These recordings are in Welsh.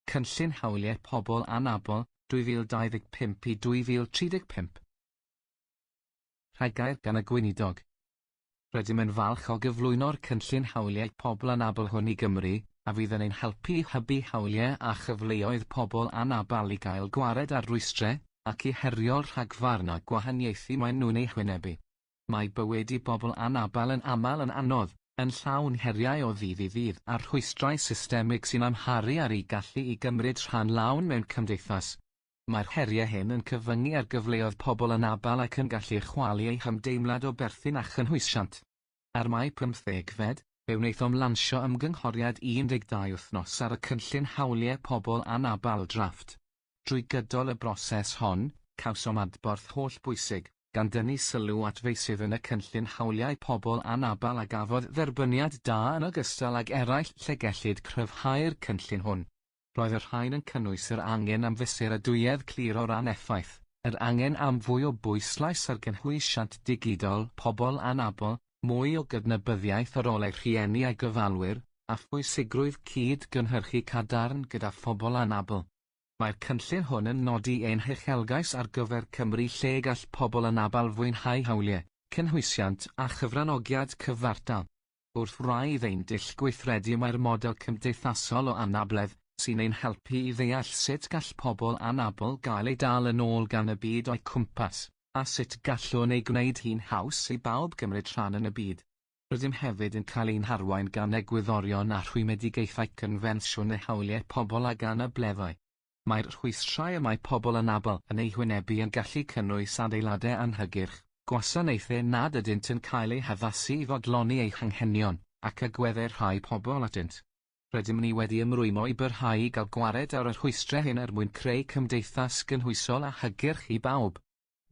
Cynllun Hawliau Pobl Anabl 2025 i 2035. Rhagair gan y gweinidog. Rydym yn falch o gyflwyno'r Cynllun Hawliau Pobl Anabl hwn i Gymru, a fydd yn ein helpu i hybu hawliau a chyfleoedd pobl anabl i gael gwared ar rwystrau, ac i herio'r rhagfarn a gwahaniaethu maen nhw'n ei wynebu. Mae bywyd i bobl anabl yn aml yn anodd, yn llawn heriau o ddydd i ddydd a rhwystrau systemig sy'n amharu ar ei gallu i gymryd rhan lawn mewn cymdeithas. Mae'r heriau hyn yn cyfyngu ar gyfleoedd pobl anabl ac yn gallu chwalu eu hymdeimlad o berthyn a chynhwysiant. Ar Mai 15, fe wnaethom lansio ymgynghoriad 12 wythnos ar y Cynllun Hawliau Pobl Anabl drafft. Drwy gydol y broses hon, cawsom adborth hollbwysig, gan dynnu sylw at feisydd yn y Cynllun Hawliau Pobl Anabl a gafodd dderbyniad da yn ogystal ag eraill lle gellid cryfhau'r cynllun hwn. Roedd yr rhain yn cynnwys yr angen am fesur y dwyedd clir o ran effaith, yr angen am fwy o bwyslais ar gynhwysiant digidol pobl anabl, mwy o gydnabyddiaeth ar ôl eu rhieni a'i gyfalwyr, a phwysigrwydd cyd-gynhyrchu cadarn gyda phobl anabl. Mae'r cynllun hwn yn nodi ein uchelgais ar gyfer Cymru lle gall pobl anabl fwynhau hawliau, cynhwysiant a chyfranogiad cyfartal. Wrth raidd ein dull gweithredu mae'r model cymdeithasol o anabledd, sy'n ein helpu i ddeall sut gall pobl anabl gael ei dal yn ôl gan y byd o'i cwmpas, a sut gallwn ei gwneud hi'n haws i bawb gymryd rhan yn y byd. Rydym hefyd yn cael ein harwain gan egwyddorion a rhwymedigaethau confensiwn eu hawliau pobl ag anableddau. Mae'r rhwystrau y mae pobl anabl yn ei wynebu yn gallu cynnwys adeiladau anhygyrch, gwasanaethau nad ydynt yn cael eu haddasu i fodloni eu hanghenion, ac agweddau rhai pobl adynt. Rydym ni wedi ymrwymo i byrhau i gael gwared ar y rhwystrau hyn mwyn creu cymdeithas gynhwysol a hygyrch i bawb.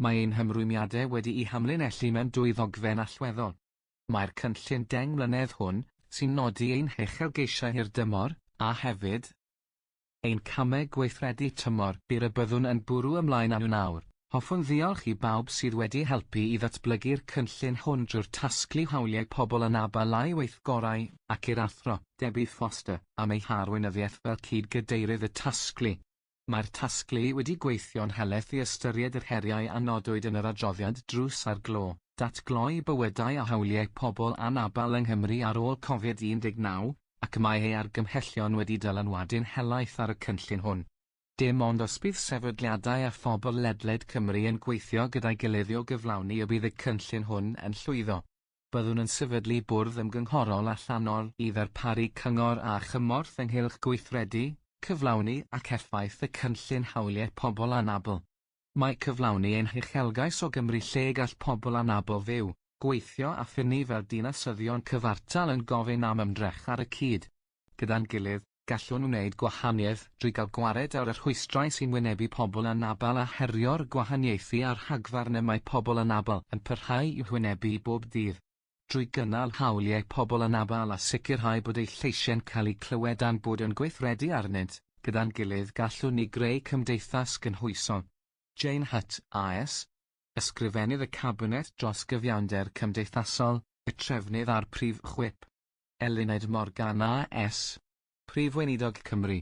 Mae ein hymrwymiadau wedi eu hamlinellu mewn 2 ddogfen allweddol. Mae'r cynllun 10 mlynedd hwn, sy'n nodi ein uchelgeisiau hirdymor, a hefyd ein camau gweithredu tymor bydd y byddwn yn bwrw ymlaen â nhw nawr. Hoffwn ddiolch i bawb sydd wedi helpu i ddatblygu'r cynllun hwn drwy'r tasglu hawliau pobl anabl a'i weithgorau, ac i'r athro, Debbie Foster, am ei harweinyddiaeth fel cyd-gadeirydd y tasglu. Mae'r tasglu wedi gweithio'n helaeth i ystyried yr heriau a nodwyd yn yr adroddiad drws ar glo, datgloi bywydau a hawliau pobl anabl yng Nghymru ar ôl Covid-19, ac mae ei argymhellion wedi dylanwadu'n helaeth ar y cynllun hwn. Dim ond os bydd sefydliadau a phobl ledled Cymru yn gweithio gyda'i gilydd o gyflawni y bydd y cynllun hwn yn llwyddo. Byddwn yn sefydlu bwrdd ymgynghorol allanol i ddarparu cyngor a chymorth ynghylch gweithredu, cyflawni ac effaith y Cynllun Hawliau Pobl Anabl. Mae cyflawni ein uchelgais o Gymru lle gall pobl anabl fyw, gweithio a ffynnu fel dinasyddion cyfartal yn gofyn am ymdrech ar y cyd. Gyda'n gilydd, gallwn wneud gwahaniaeth drwy gael gwared ar y rhwystrau sy'n wynebu pobl anabl a herio'r gwahaniaethu a'r rhagfarn y mae pobl anabl yn parhau i'w wynebu bob dydd. Drwy gynnal hawliau pobl anabl a sicrhau bod eu lleisiau'n cael eu clywed a'n bod yn gweithredu arnynt, gyda'n gilydd gallwn ni greu cymdeithas gynhwysol. Jane Hutt, AS, ysgrifennydd y Cabinet dros gyfiawnder cymdeithasol, y trefnydd a'r prif chwip. Eluned Morgan, AS, Prif Weinidog Cymru.